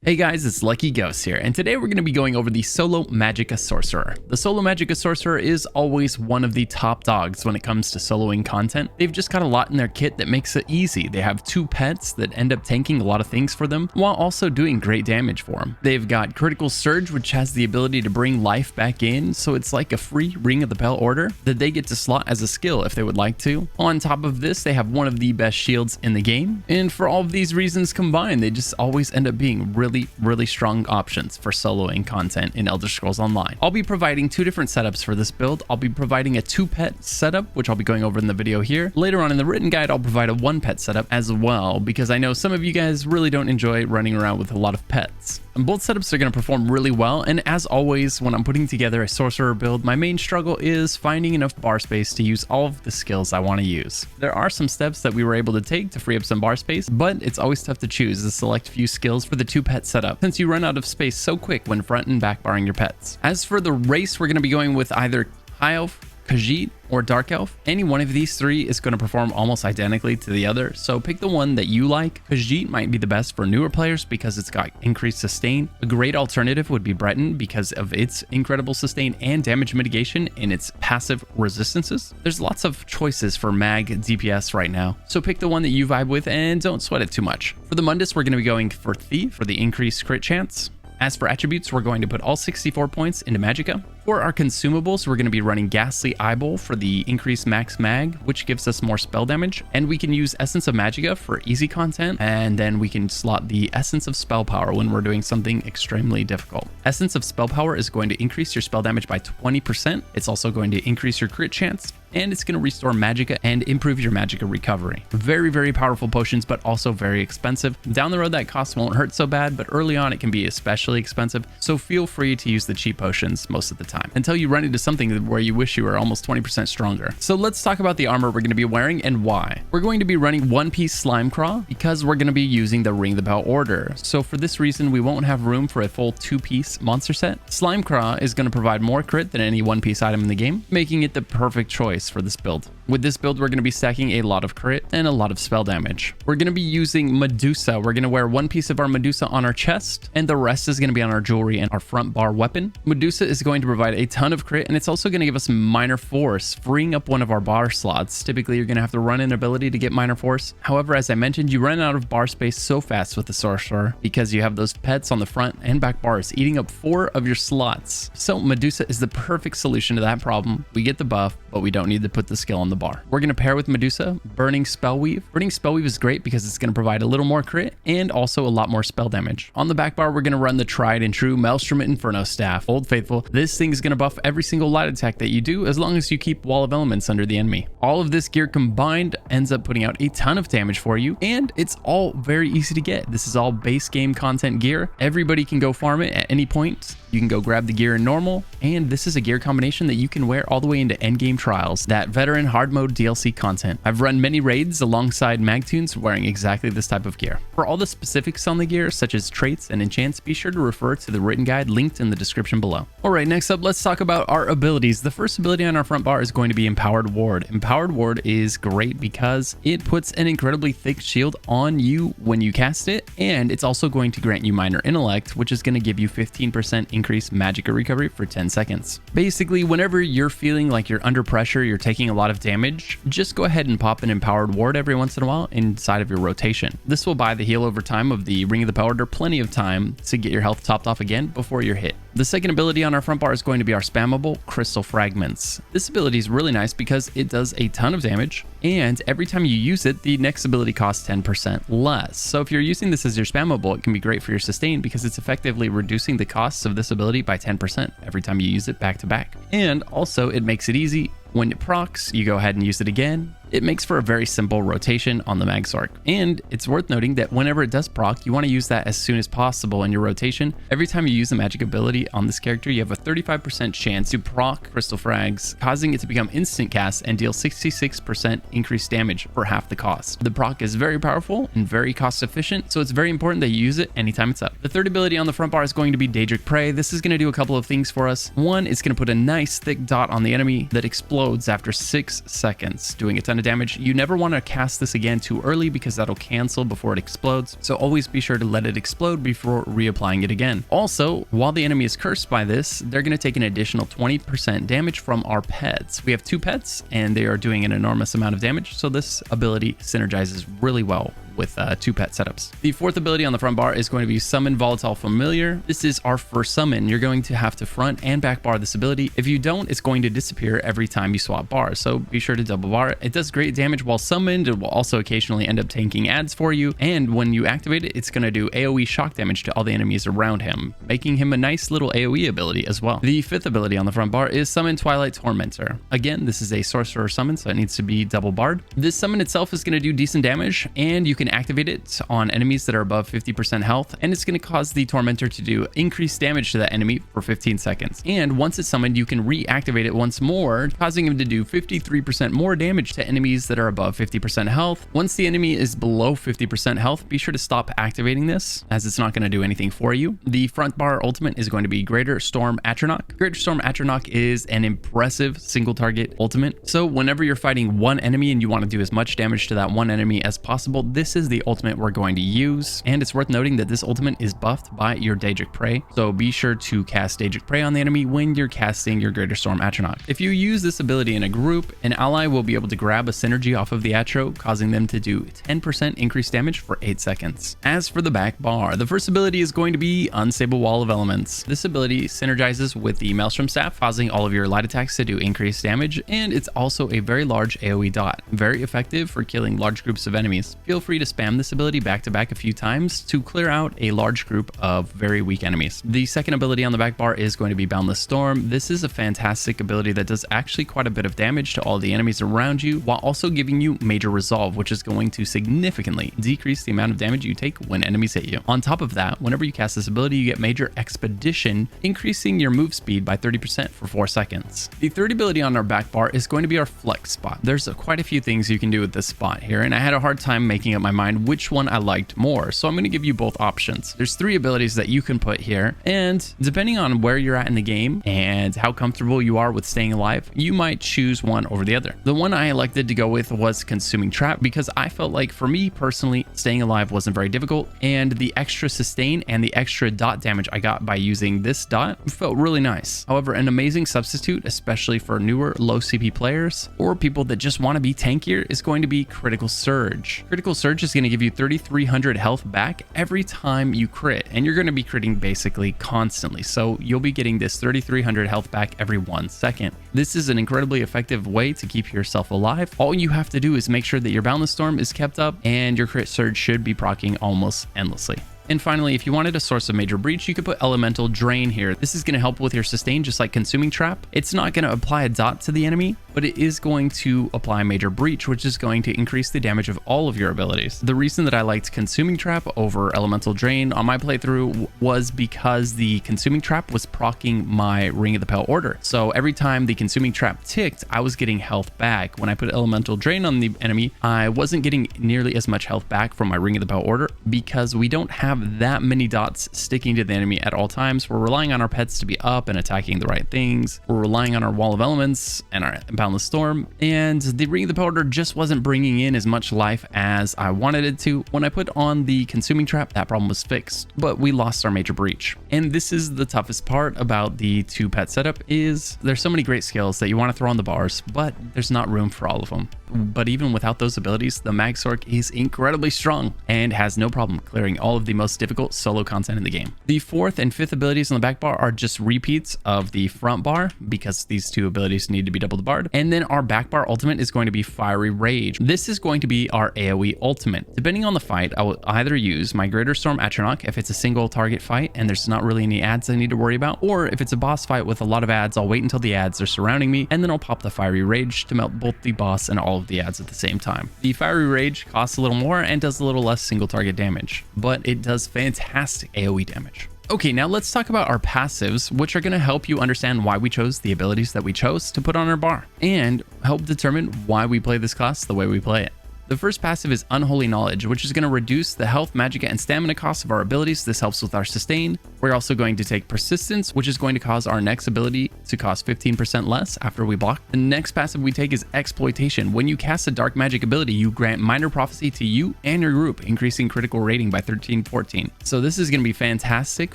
Hey guys, it's Lucky Ghost here, and today we're going to be going over the solo Magicka Sorcerer. The solo Magicka Sorcerer is always one of the top dogs when it comes to soloing content. They've just got a lot in their kit that makes it easy. They have two pets that end up tanking a lot of things for them, while also doing great damage for them. They've got Critical Surge, which has the ability to bring life back in, so it's like a free Ring of the Bell order that they get to slot as a skill if they would like to. On top of this, they have one of the best shields in the game, and for all of these reasons combined, they just always end up being really strong options for soloing content in Elder Scrolls Online. I'll be providing two different setups for this build. I'll be providing a 2-pet setup, which I'll be going over in the video here. Later on in the written guide, I'll provide a 1-pet setup as well, because I know some of you guys really don't enjoy running around with a lot of pets. And both setups are going to perform really well, and as always, when I'm putting together a sorcerer build, my main struggle is finding enough bar space to use all of the skills I want to use. There are some steps that we were able to take to free up some bar space, but it's always tough to choose the select few skills for the 2-pet setup, since you run out of space so quick when front and back barring your pets. As for the race, we're going to be going with either High Elf, Khajiit, or Dark Elf. Any one of these three is going to perform almost identically to the other, so pick the one that you like. Khajiit might be the best for newer players because it's got increased sustain. A great alternative would be Breton because of its incredible sustain and damage mitigation and its passive resistances. There's lots of choices for mag DPS right now, so pick the one that you vibe with and don't sweat it too much. For the Mundus, we're going to be going for Thief for the increased crit chance. As for attributes, we're going to put all 64 points into Magicka. For our consumables, we're going to be running Ghastly Eyeball for the increased max mag, which gives us more spell damage. And we can use Essence of Magicka for easy content, and then we can slot the Essence of Spell Power when we're doing something extremely difficult. Essence of Spell Power is going to increase your spell damage by 20%. It's also going to increase your crit chance, and it's going to restore Magicka and improve your Magicka recovery. Very powerful potions, but also very expensive. Down the road, that cost won't hurt so bad, but early on, it can be especially expensive, so feel free to use the cheap potions most of the time, until you run into something where you wish you were almost 20% stronger. So let's talk about the armor we're going to be wearing and why. We're going to be running 1-piece Slime Craw because we're going to be using the Ring the Bell order. So for this reason, we won't have room for a full 2-piece monster set. Slime Craw is going to provide more crit than any 1-piece item in the game, making it the perfect choice for this build. With this build, we're going to be stacking a lot of crit and a lot of spell damage. We're going to be using Medusa. We're going to wear 1 piece of our Medusa on our chest, and the rest is going to be on our jewelry and our front bar weapon. Medusa is going to provide a ton of crit, and it's also going to give us minor force, freeing up one of our bar slots. Typically, you're going to have to run an ability to get minor force. However, as I mentioned, you run out of bar space so fast with the sorcerer because you have those pets on the front and back bars eating up 4 of your slots. So Medusa is the perfect solution to that problem. We get the buff, but we don't need to put the skill on the bar. We're going to pair with Medusa Burning Spellweave. Burning Spellweave is great because it's going to provide a little more crit and also a lot more spell damage. On the back bar, we're going to run the tried and true Maelstrom Inferno Staff. Old Faithful, this thing is going to buff every single light attack that you do as long as you keep Wall of Elements under the enemy. All of this gear combined ends up putting out a ton of damage for you, and it's all very easy to get. This is all base game content gear. Everybody can go farm it at any point. You can go grab the gear in normal, and this is a gear combination that you can wear all the way into endgame trials, that veteran hard mode DLC content. I've run many raids alongside Magtoons wearing exactly this type of gear. For all the specifics on the gear, such as traits and enchants, be sure to refer to the written guide linked in the description below. Alright, next up, let's talk about our abilities. The first ability on our front bar is going to be Empowered Ward. Empowered Ward is great because it puts an incredibly thick shield on you when you cast it, and it's also going to grant you Minor Intellect, which is going to give you 15% increased Magicka recovery for 10 seconds. Basically, whenever you're feeling like you're under pressure, you're taking a lot of damage, just go ahead and pop an Empowered Ward every once in a while inside of your rotation. This will buy the heal over time of the Ring of the Bell order plenty of time to get your health topped off again before you're hit. The second ability on our front bar is going to be our spammable Crystal Fragments. This ability is really nice because it does a ton of damage, and every time you use it, the next ability costs 10% less. So if you're using this as your spammable, it can be great for your sustain because it's effectively reducing the costs of this ability by 10% every time you use it back to back. And also, it makes it easy. When it procs, you go ahead and use it again. It makes for a very simple rotation on the Magsorc. And it's worth noting that whenever it does proc, you want to use that as soon as possible in your rotation. Every time you use a magic ability on this character, you have a 35% chance to proc Crystal Frags, causing it to become instant cast and deal 66% increased damage for half the cost. The proc is very powerful and very cost efficient, so it's very important that you use it anytime it's up. The third ability on the front bar is going to be Daedric Prey. This is going to do a couple of things for us. One, it's going to put a nice thick dot on the enemy that explodes after 6 seconds, doing a ton of damage. You never want to cast this again too early because that'll cancel before it explodes. So always be sure to let it explode before reapplying it again. Also, while the enemy is cursed by this, they're going to take an additional 20% damage from our pets. We have 2 pets and they are doing an enormous amount of damage. So this ability synergizes really well with 2 pet setups. The 4th ability on the front bar is going to be Summon Volatile Familiar. This is our first summon. You're going to have to front and back bar this ability. If you don't, it's going to disappear every time you swap bars, so be sure to double bar it. It does great damage while summoned. It will also occasionally end up tanking ads for you, and when you activate it, it's going to do AoE shock damage to all the enemies around him, making him a nice little AoE ability as well. The 5th ability on the front bar is Summon Twilight Tormentor. Again, this is a sorcerer summon, so it needs to be double barred. This summon itself is going to do decent damage, and you can activate it on enemies that are above 50% health, and it's going to cause the tormentor to do increased damage to that enemy for 15 seconds. And once it's summoned, you can reactivate it once more, causing him to do 53% more damage to enemies that are above 50% health. Once the enemy is below 50% health, be sure to stop activating this, as it's not going to do anything for you. The front bar ultimate is going to be Greater Storm Atronach. Greater Storm Atronach is an impressive single target ultimate, so whenever you're fighting one enemy and you want to do as much damage to that one enemy as possible, this is the ultimate we're going to use. And it's worth noting that this ultimate is buffed by your Daedric Prey, so be sure to cast Daedric Prey on the enemy when you're casting your Greater Storm Atronach. If you use this ability in a group, an ally will be able to grab a synergy off of the Atro, causing them to do 10% increased damage for 8 seconds. As for the back bar, the first ability is going to be Unstable Wall of Elements. This ability synergizes with the Maelstrom Staff, causing all of your light attacks to do increased damage, and it's also a very large AoE dot, very effective for killing large groups of enemies. Feel free to spam this ability back to back a few times to clear out a large group of very weak enemies. The second ability on the back bar is going to be Boundless Storm. This is a fantastic ability that does actually quite a bit of damage to all the enemies around you, while also giving you Major Resolve, which is going to significantly decrease the amount of damage you take when enemies hit you. On top of that, whenever you cast this ability, you get Major Expedition, increasing your move speed by 30% for 4 seconds. The third ability on our back bar is going to be our Flex spot. There's quite a few things you can do with this spot here, and I had a hard time making up my mind which one I liked more, so I'm going to give you both options. There's 3 abilities that you can put here, and depending on where you're at in the game and how comfortable you are with staying alive, you might choose one over the other. The one I elected to go with was Consuming Trap, because I felt like, for me personally, staying alive wasn't very difficult, and the extra sustain and the extra dot damage I got by using this dot felt really nice. However, an amazing substitute, especially for newer low CP players or people that just want to be tankier, is going to be Critical Surge. Critical Surge is going to give you 3,300 health back every time you crit, and you're going to be critting basically constantly, so you'll be getting this 3,300 health back every 1 second. This is an incredibly effective way to keep yourself alive. All you have to do is make sure that your Boundless Storm is kept up, and your crit surge should be proccing almost endlessly. And finally, if you wanted a source of Major Breach, you could put Elemental Drain here. This is going to help with your sustain, just like Consuming Trap. It's not going to apply a dot to the enemy, but it is going to apply Major Breach, which is going to increase the damage of all of your abilities. The reason that I liked Consuming Trap over Elemental Drain on my playthrough was because the Consuming Trap was proccing my Ring of the Pale Order. So every time the Consuming Trap ticked, I was getting health back. When I put Elemental Drain on the enemy, I wasn't getting nearly as much health back from my Ring of the Pale Order, because we don't have that many dots sticking to the enemy at all times. We're relying on our pets to be up and attacking the right things. We're relying on our Wall of Elements and our Boundless Storm, and the Ring of the Pale Order just wasn't bringing in as much life as I wanted it to. When I put on the Consuming Trap, that problem was fixed, but we lost our Major Breach. And this is the toughest part about the 2-pet setup, is there's so many great skills that you want to throw on the bars, but there's not room for all of them. But even without those abilities, the Magsorc is incredibly strong and has no problem clearing all of the most difficult solo content in the game. The 4th and 5th abilities on the back bar are just repeats of the front bar, because these 2 abilities need to be double barred. And then our back bar ultimate is going to be Fiery Rage. This is going to be our AoE ultimate. Depending on the fight, I will either use my Greater Storm Atronach if it's a single target fight and there's not really any ads I need to worry about, or if it's a boss fight with a lot of ads, I'll wait until the ads are surrounding me, and then I'll pop the Fiery Rage to melt both the boss and all of the ads at the same time. The Fiery Rage costs a little more and does a little less single target damage, but it does fantastic AoE damage. Okay, now let's talk about our passives, which are going to help you understand why we chose the abilities that we chose to put on our bar, and help determine why we play this class the way we play it. The first passive is Unholy Knowledge, which is going to reduce the health, magicka, and stamina costs of our abilities. This helps with our sustain. We're also going to take Persistence, which is going to cause our next ability to cost 15% less after we block. The next passive we take is Exploitation. When you cast a dark magic ability, you grant Minor Prophecy to you and your group, increasing critical rating by 13-14. So this is going to be fantastic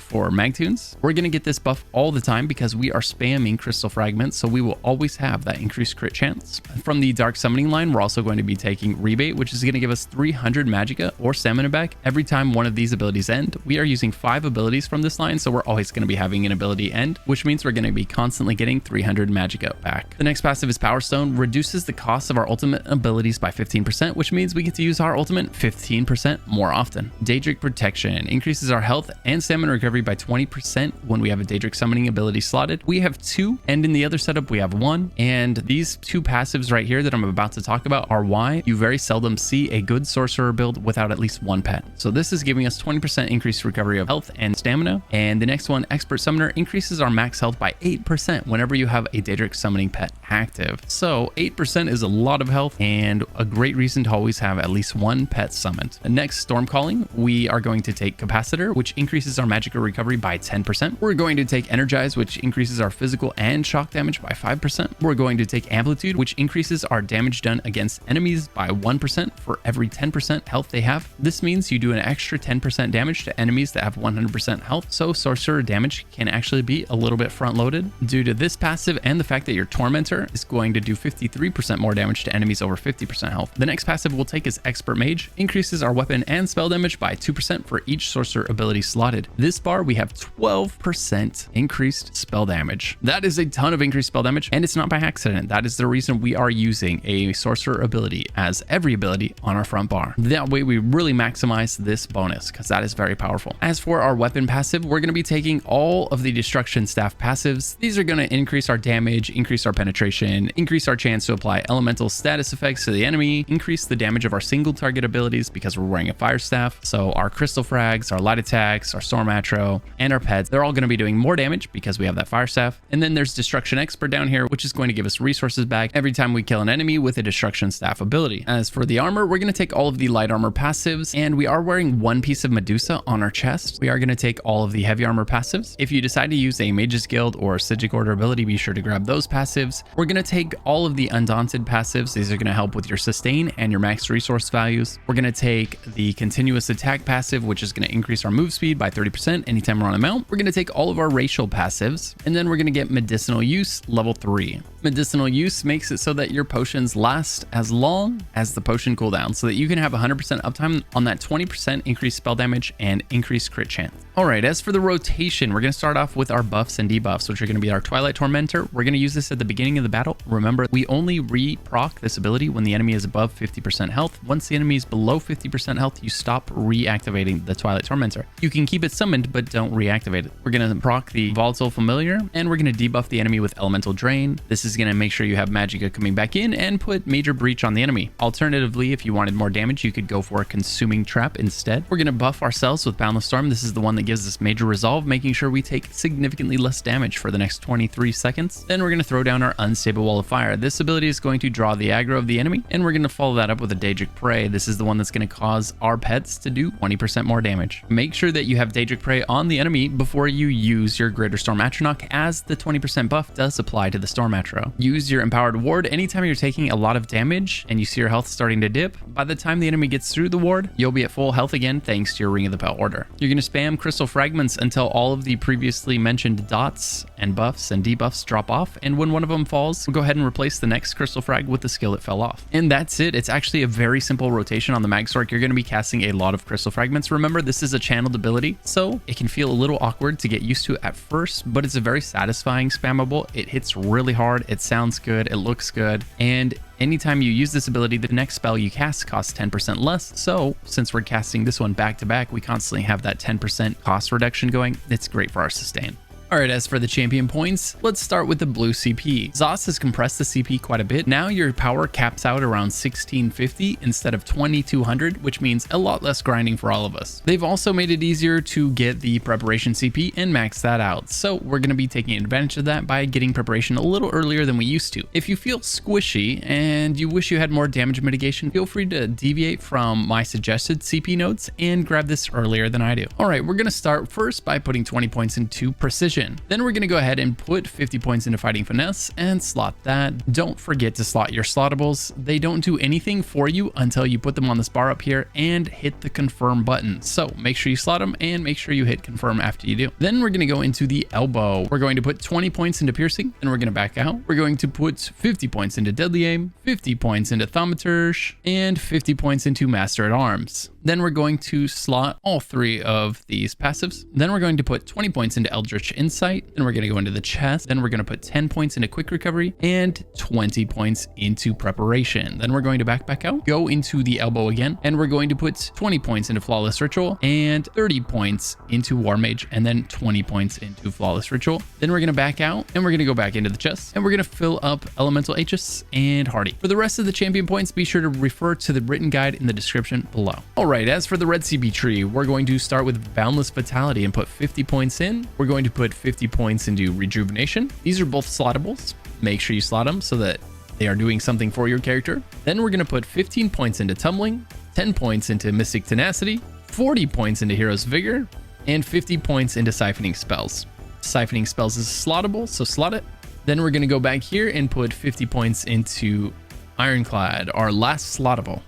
for Magtoons. We're going to get this buff all the time because we are spamming Crystal Fragments, so we will always have that increased crit chance. From the Dark Summoning line, we're also going to be taking Rebate, which is going to give us 300 Magicka or Stamina back every time one of these abilities end. We are using 5 abilities from this line, so we're always going to be having an ability end, which means we're going to be constantly getting 300 Magicka back. The next passive is Power Stone, reduces the cost of our ultimate abilities by 15%, which means we get to use our ultimate 15% more often. Daedric Protection increases our health and stamina recovery by 20% when we have a Daedric summoning ability slotted. We have 2, and in the other setup we have 1, and these 2 passives right here that I'm about to talk about are why you very seldom see a good sorcerer build without at least 1 pet. So this is giving us 20% increased recovery of health and stamina, and the next one, Expert Summoner, increases our max health by 8% whenever you have a Daedric summoning pet active. So 8% is a lot of health and a great reason to always have at least 1 pet summoned. The next, Storm Calling, we are going to take Capacitor, which increases our Magicka recovery by 10%. We're going to take Energize, which increases our physical and shock damage by 5%. We're going to take Amplitude, which increases our damage done against enemies by 1% for every 10% health they have. This means you do an extra 10% damage to enemies that have 100% health, so Sorcerer damage can actually be a little bit front loaded due to this passive and the fact that your Tormentor is going to do 53% more damage to enemies over 50% health. The next passive we'll take is Expert Mage, increases our weapon and spell damage by 2% for each sorcerer ability slotted. This bar we have 12% increased spell damage. That is a ton of increased spell damage, and it's not by accident. That is the reason we are using a sorcerer ability as every ability on our front bar. That way we really maximize this bonus because that is very powerful. As for our weapon passive, we're going to be taking all of the Destruction Staff passives. These are going to increase our damage, increase our penetration, increase our chance to apply elemental status effects to the enemy, increase the damage of our single target abilities because we're wearing a fire staff. So our crystal frags, our light attacks, our storm atro, and our pets, they're all going to be doing more damage because we have that fire staff. And then there's Destruction Expert down here, which is going to give us resources back every time we kill an enemy with a Destruction Staff ability. As for the armor, we're going to take all of the light armor passives, and we are wearing 1 piece of Medusa on our chest. We are going to take all of the heavy armor passives. If you decide to use a Mage's Guild or Psijic Order ability, be sure to grab those passives. We're going to take all of the Undaunted passives. These are going to help with your sustain and your max resource values. We're going to take the Continuous Attack passive, which is going to increase our move speed by 30% anytime we're on a mount. We're going to take all of our racial passives, and then we're going to get Medicinal Use level 3. Medicinal Use makes it so that your potions last as long as the potion cooldown, so that you can have 100% uptime on that 20% increased spell damage and increased crit chance. All right, as for the rotation, we're going to start off with our buffs and debuffs, which are going to be our Twilight Tormentor. We're going to use this at the beginning of the battle. Remember, we only re-proc this ability when the enemy is above 50% health. Once the enemy is below 50% health, you stop reactivating the Twilight Tormentor. You can keep it summoned, but don't reactivate it. We're going to proc the Volatile Familiar, and we're going to debuff the enemy with Elemental Drain. This is going to make sure you have Magicka coming back in and put Major Breach on the enemy. Alternatively, if you wanted more damage, you could go for a Consuming Trap instead. We're going to buff ourselves with Boundless Storm. This is the one that gives us Major Resolve, making sure we take significantly less damage for the next 23 seconds. Then we're going to throw down our Unstable Wall of Fire. This ability is going to draw the aggro of the enemy, and we're going to follow that up with a Daedric Prey. This is the one that's going to cause our pets to do 20% more damage. Make sure that you have Daedric Prey on the enemy before you use your Greater Storm Atronach, as the 20% buff does apply to the Storm Atro. Use your Empowered Ward anytime you're taking a lot of damage and you see your health starting to dip. By the time the enemy gets through the ward, you'll be at full health again thanks to your Ring of the Bell order. You're going to spam Crystal Fragments until all of the previously mentioned dots and buffs and debuffs drop off, and when one of them falls, we'll go ahead and replace the next Crystal Frag with the skill that fell off. And that's it. It's actually a very simple rotation on the Magsorc. You're going to be casting a lot of Crystal Fragments. Remember, this is a channeled ability, so it can feel a little awkward to get used to at first, but it's a very satisfying spammable. It hits really hard, it sounds good, it looks good, and anytime you use this ability, the next spell you cast costs 10% less. So since we're casting this one back to back, we constantly have that 10% cost reduction going. It's great for our sustain. Alright, as for the champion points, let's start with the blue CP. ZOS has compressed the CP quite a bit. Now your power caps out around 1650 instead of 2200, which means a lot less grinding for all of us. They've also made it easier to get the preparation CP and max that out. So we're going to be taking advantage of that by getting preparation a little earlier than we used to. If you feel squishy and you wish you had more damage mitigation, feel free to deviate from my suggested CP nodes and grab this earlier than I do. Alright, we're going to start first by putting 20 points into precision. Then we're going to go ahead and put 50 points into fighting finesse and slot that. Don't forget to slot your slottables. They don't do anything for you until you put them on this bar up here and hit the confirm button. So make sure you slot them and make sure you hit confirm after you do. Then we're going to go into the elbow. We're going to put 20 points into piercing and we're going to back out. We're going to put 50 points into deadly aim, 50 points into thaumaturge, and 50 points into master at arms. Then we're going to slot all 3 of these passives. Then we're going to put 20 points into Eldritch Insight. Then we're going to go into the chest. Then we're going to put 10 points into Quick Recovery and 20 points into Preparation. Then we're going to back out, go into the elbow again, and we're going to put 20 points into Flawless Ritual and 30 points into War Mage, and then 20 points into Flawless Ritual. Then we're going to back out and we're going to go back into the chest and we're going to fill up Elemental Aegis and Hardy. For the rest of the champion points, be sure to refer to the written guide in the description below. Alright, as for the red CB tree, we're going to start with Boundless Vitality and put 50 points in. We're going to put 50 points into Rejuvenation. These are both slottables. Make sure you slot them so that they are doing something for your character. Then we're going to put 15 points into Tumbling, 10 points into Mystic Tenacity, 40 points into Hero's Vigor, and 50 points into Siphoning Spells. Siphoning Spells is slottable, so slot it. Then we're going to go back here and put 50 points into Ironclad, our last slottable.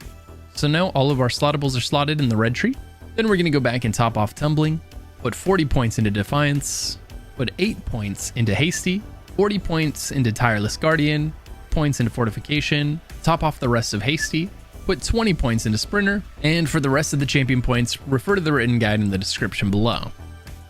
So now all of our slottables are slotted in the red tree. Then we're going to go back and top off Tumbling, put 40 points into Defiance, put 8 points into Hasty, 40 points into Tireless Guardian, points into Fortification, top off the rest of Hasty, put 20 points into Sprinter, and for the rest of the champion points, refer to the written guide in the description below.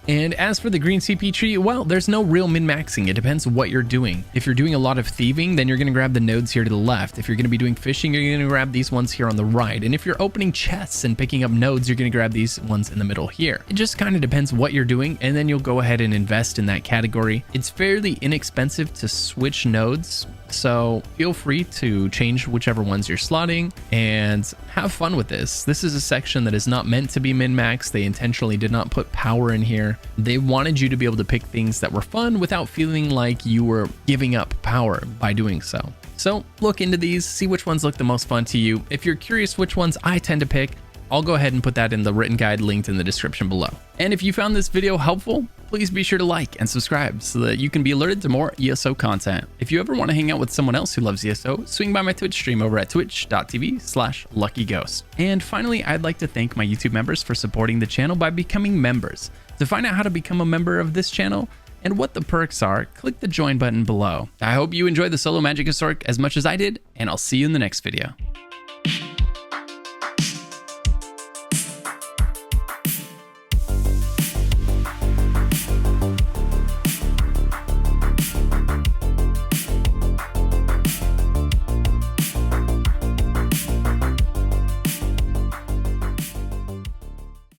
And as for the green CP tree, well, there's no real min-maxing. It depends what you're doing. If you're doing a lot of thieving, then you're going to grab the nodes here to the left. If you're going to be doing fishing, you're going to grab these ones here on the right. And if you're opening chests and picking up nodes, you're going to grab these ones in the middle here. It just kind of depends what you're doing, and then you'll go ahead and invest in that category. It's fairly inexpensive to switch nodes, so feel free to change whichever ones you're slotting and have fun with this. This is a section that is not meant to be min-maxed. They intentionally did not put power in here. They wanted you to be able to pick things that were fun without feeling like you were giving up power by doing so. So look into these, see which ones look the most fun to you. If you're curious which ones I tend to pick, I'll go ahead and put that in the written guide linked in the description below. And if you found this video helpful, please be sure to like and subscribe so that you can be alerted to more ESO content. If you ever want to hang out with someone else who loves ESO, swing by my Twitch stream over at twitch.tv/luckyghost. And finally, I'd like to thank my YouTube members for supporting the channel by becoming members. To find out how to become a member of this channel and what the perks are, click the join button below. I hope you enjoyed the solo Magicka Sorc as much as I did, and I'll see you in the next video.